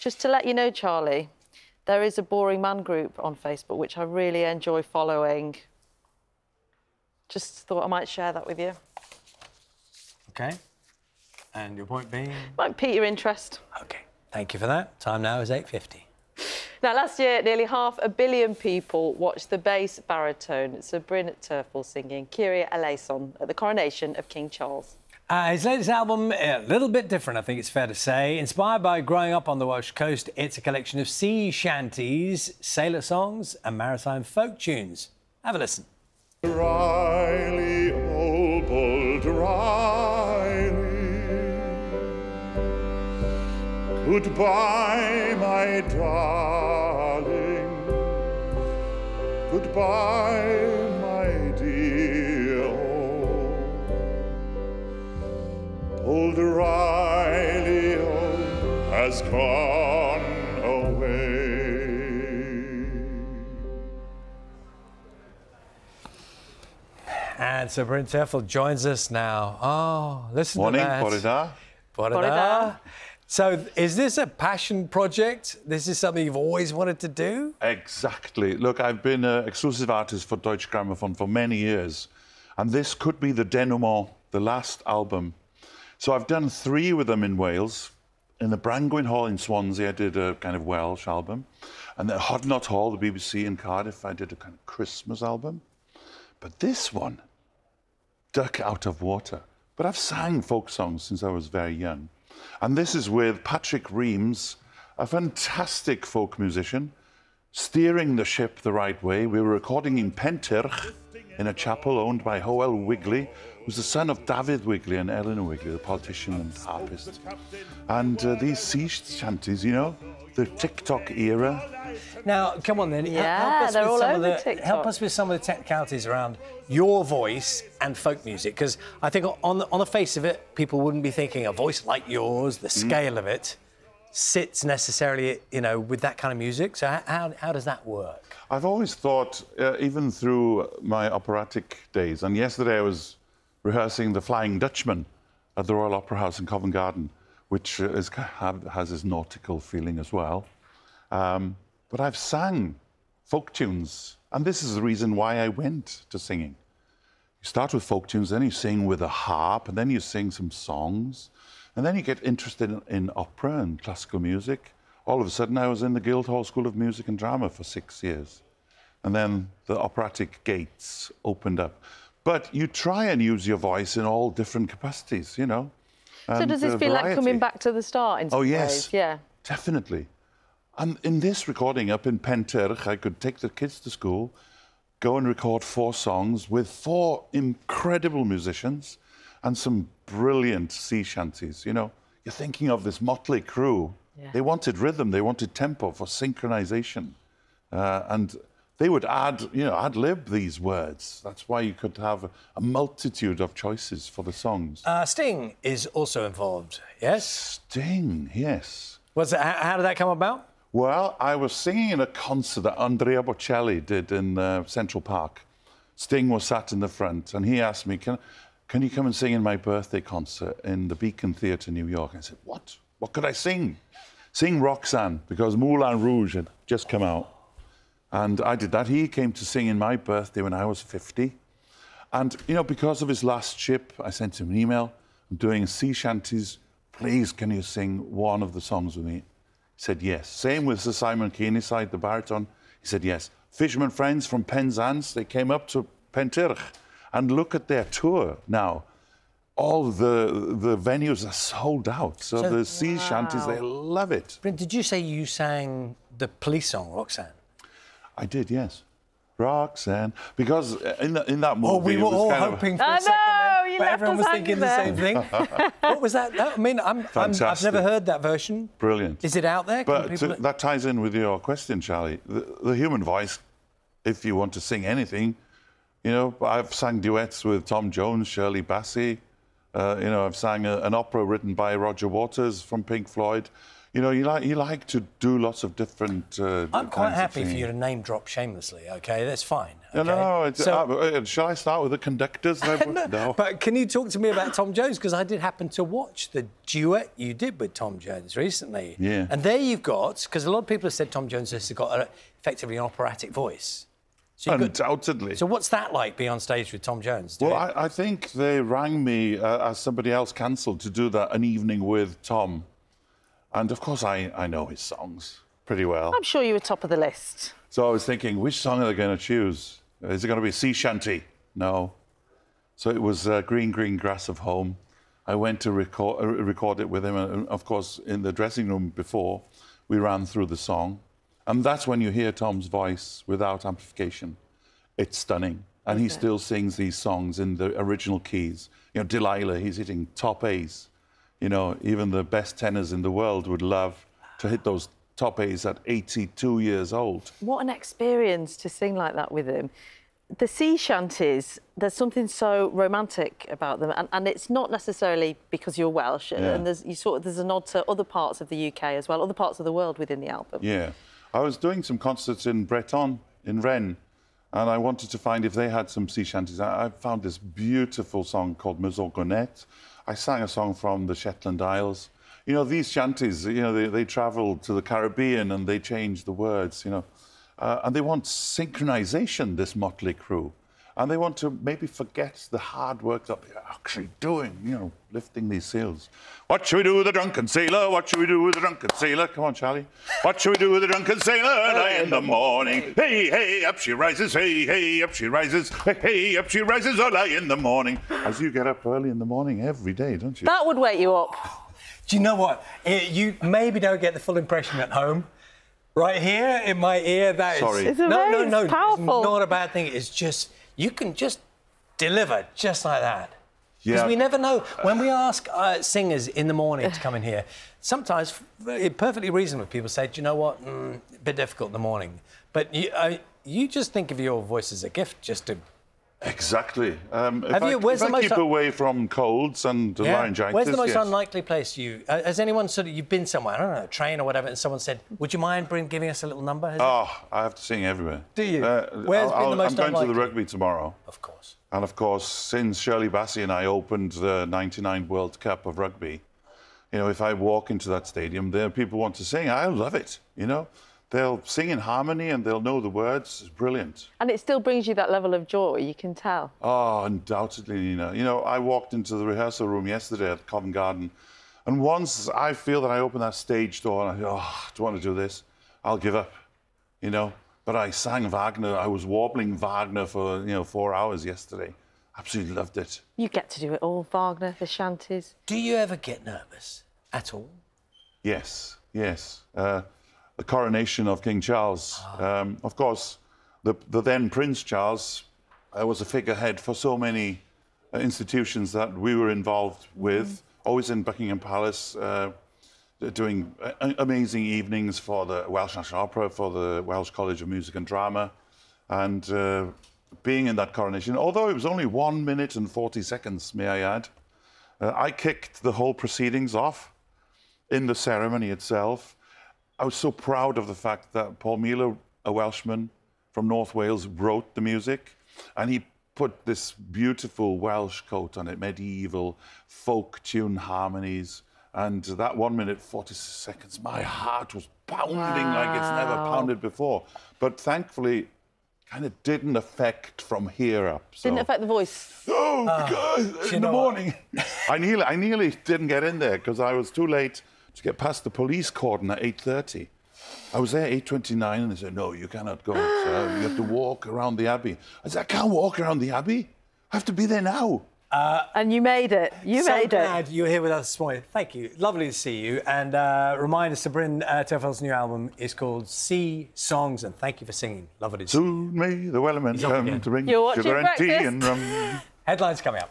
Just to let you know, Charlie, there is a Boring Man group on Facebook, which I really enjoy following. Just thought I might share that with you. OK. And your point being? Might pique your interest. OK. Thank you for that. Time now is 8:50. Now, last year, nearly 500 million people watched the bass baritone Sir Bryn at Terfel singing Kyrie eleison at the coronation of King Charles. His latest album, a little bit different, I think it's fair to say. Inspired by growing up on the Welsh coast, it's a collection of sea shanties, sailor songs and maritime folk tunes. Have a listen. Riley, old Riley, goodbye, my darling, goodbye, my dear. Old Riley has gone away. And Sir Bryn Terfel joins us now. Oh, listen to that. Morning, Bore Bore. So, is this a passion project? This is something you've always wanted to do? Exactly. Look, I've been an exclusive artist for Deutsche Grammophon for many years, and this could be the denouement, the last album. So I've done 3 with them in Wales. In the Brangwyn Hall in Swansea, I did a kind of Welsh album. And at Hodnot Hall, the BBC in Cardiff, I did a kind of Christmas album. But this one, Duck Out of Water. But I've sang folk songs since I was very young. And this is with Patrick Reams, a fantastic folk musician, steering the ship the right way. We were recording in Pentyrch, in a chapel owned by Howell Wigley, who's the son of David Wigley and Eleanor Wigley, the politician and harpist. And these sea shanties, you know, the TikTok era. Now, come on then. Yeah, they're all over TikTok. Help us with some of the technicalities around your voice and folk music, because I think on the face of it, people wouldn't be thinking a voice like yours, the scale of it, sits necessarily, you know, with that kind of music. So how does that work? I've always thought, even through my operatic days, and yesterday I was rehearsing The Flying Dutchman at the Royal Opera House in Covent Garden, which has this nautical feeling as well. But I've sang folk tunes, and this is the reason why I went to singing. You start with folk tunes, then you sing with a harp, and then you sing some songs, and then you get interested in opera and classical music. All of a sudden, I was in the Guildhall School of Music and Drama for 6 years. And then the operatic gates opened up. But you try and use your voice in all different capacities, you know. So does this feel like coming back to the start in some ways? Yes, yeah, definitely. And in this recording up in Pentyrch, I could take the kids to school, go and record 4 songs with 4 incredible musicians and some brilliant sea shanties, you know. You're thinking of this motley crew. Yeah. They wanted rhythm, they wanted tempo for synchronization. And they would ad-lib these words. That's why you could have a multitude of choices for the songs. Sting is also involved, yes? Sting, yes. How did that come about? Well, I was singing in a concert that Andrea Bocelli did in Central Park. Sting was sat in the front, and he asked me, can you come and sing in my birthday concert in the Beacon Theatre, New York? I said, what? What could I sing? Sing Roxanne, because Moulin Rouge had just come out. And I did that. He came to sing in my birthday when I was 50. And, you know, because of his last ship, I sent him an email. I'm doing sea shanties. Please, can you sing one of the songs with me? He said yes. Same with Sir Simon Kearney, the baritone. He said yes. Fisherman friends from Penzance, they came up to Pentyrch. And look at their tour now. All the venues are sold out. So the sea shanties, they love it. Bryn, did you say you sang the police song, Roxanne? I did, yes. Roxanne. Because in that movie... Oh, we were all hoping for a second then, but everyone was thinking the same thing. What was that? I mean, I've never heard that version. Brilliant. Is it out there? But that ties in with your question, Charlie. The human voice, if you want to sing anything, you know, I've sang duets with Tom Jones, Shirley Bassey. You know, I've sang an opera written by Roger Waters from Pink Floyd. You know, you like to do lots of different. I'm quite kinds of happy for singing. you to name drop shamelessly. Okay, that's fine. No, Okay? no. It's, So- shall I start with the conductors? No. But can you talk to me about Tom Jones? Because I did happen to watch the duet you did with Tom Jones recently. Yeah. And there you've got, because a lot of people have said Tom Jones has got effectively an operatic voice. So you've got- Undoubtedly. So what's that like, being on stage with Tom Jones? Well, I think they rang me as somebody else cancelled to do that an evening with Tom. And of course, I know his songs pretty well. I'm sure you were top of the list. So I was thinking, which song are they going to choose? Is it going to be Sea Shanty? No. So it was Green, Green Grass of Home. I went to record it with him. And of course, in the dressing room before, we ran through the song. And that's when you hear Tom's voice without amplification. It's stunning. And he still sings these songs in the original keys. You know, Delilah, he's hitting top A's. You know, even the best tenors in the world would love to hit those top A's at 82 years old. What an experience to sing like that with him. The sea shanties, there's something so romantic about them, and it's not necessarily because you're Welsh, and there's a nod to other parts of the UK as well, other parts of the world within the album. Yeah. I was doing some concerts in Breton, in Rennes, and I wanted to find if they had some sea shanties. I found this beautiful song called Maison Gonette. I sang a song from the Shetland Isles. You know, these shanties, you know, they travel to the Caribbean and they change the words, you know. And they want synchronization, this motley crew. And they want to maybe forget the hard work that they're actually doing, you know, lifting these sails. What shall we do with the drunken sailor? What shall we do with the drunken sailor? Come on, Charlie. What shall we do with the drunken sailor? Early in the morning. Hey, hey, up she rises. Hey, hey, up she rises. Hey, hey, up she rises early in the morning. As you get up early in the morning every day, don't you? That would wake you up. Do you know what? You maybe don't get the full impression at home. Right here in my ear, that is... Sorry. It's No, amazing. It's powerful. It's not a bad thing. It's just, you can just deliver just like that. Because Yeah. we never know. When we ask singers in the morning to come in here, sometimes perfectly reasonable people say, do you know what, a bit difficult in the morning. But you just think of your voice as a gift just to... Exactly. If where's I the most keep away from colds and laryngitis... Where's the most yes. unlikely place has anyone sort of, you've been somewhere, I don't know, a train or whatever, and someone said, would you mind, Bryn, giving us a little number? Oh, I have to sing everywhere. Do you? Where's been the most I'm going to unlikely? the rugby tomorrow. Of course. And of course, since Shirley Bassey and I opened the '99 World Cup of rugby, you know, if I walk into that stadium, there people want to sing. I love it, you know. They'll sing in harmony and they'll know the words. It's brilliant. And it still brings you that level of joy, you can tell. Oh, undoubtedly, Nina. You know, I walked into the rehearsal room yesterday at Covent Garden, and once I feel that I open that stage door and I go, oh, I don't want to do this, I'll give up, you know. But I sang Wagner. I was warbling Wagner for, 4 hours yesterday. Absolutely loved it. You get to do it all, Wagner, the shanties. Do you ever get nervous at all? Yes, yes. The coronation of King Charles. Of course, the then Prince Charles was a figurehead for so many institutions that we were involved with, always in Buckingham Palace, doing amazing evenings for the Welsh National Opera, for the Welsh College of Music and Drama, and being in that coronation, although it was only 1 minute and 40 seconds, may I add, I kicked the whole proceedings off in the ceremony itself. I was so proud of the fact that Paul Miller, a Welshman from North Wales, wrote the music, and he put this beautiful Welsh coat on it, medieval folk tune harmonies, and that 1 minute 40 seconds, my heart was pounding like it's never pounded before. But thankfully, kind of didn't affect from here up. So. Didn't affect the voice. Oh, God, in the morning. I nearly didn't get in there because I was too late to get past the police cordon at 8:30. I was there at 8:29 and they said, no, you cannot go. So you have to walk around the Abbey. I said, I can't walk around the Abbey. I have to be there now. And you made it. You so made glad it. you're here with us this morning. Thank you. Lovely to see you. And remind us, Bryn Terfel's new album is called Sea Songs, and thank you for singing. Lovely to see you. Soon may the Wellerman come to bring You're watching sugar and tea Breakfast. and rum. Headlines coming up.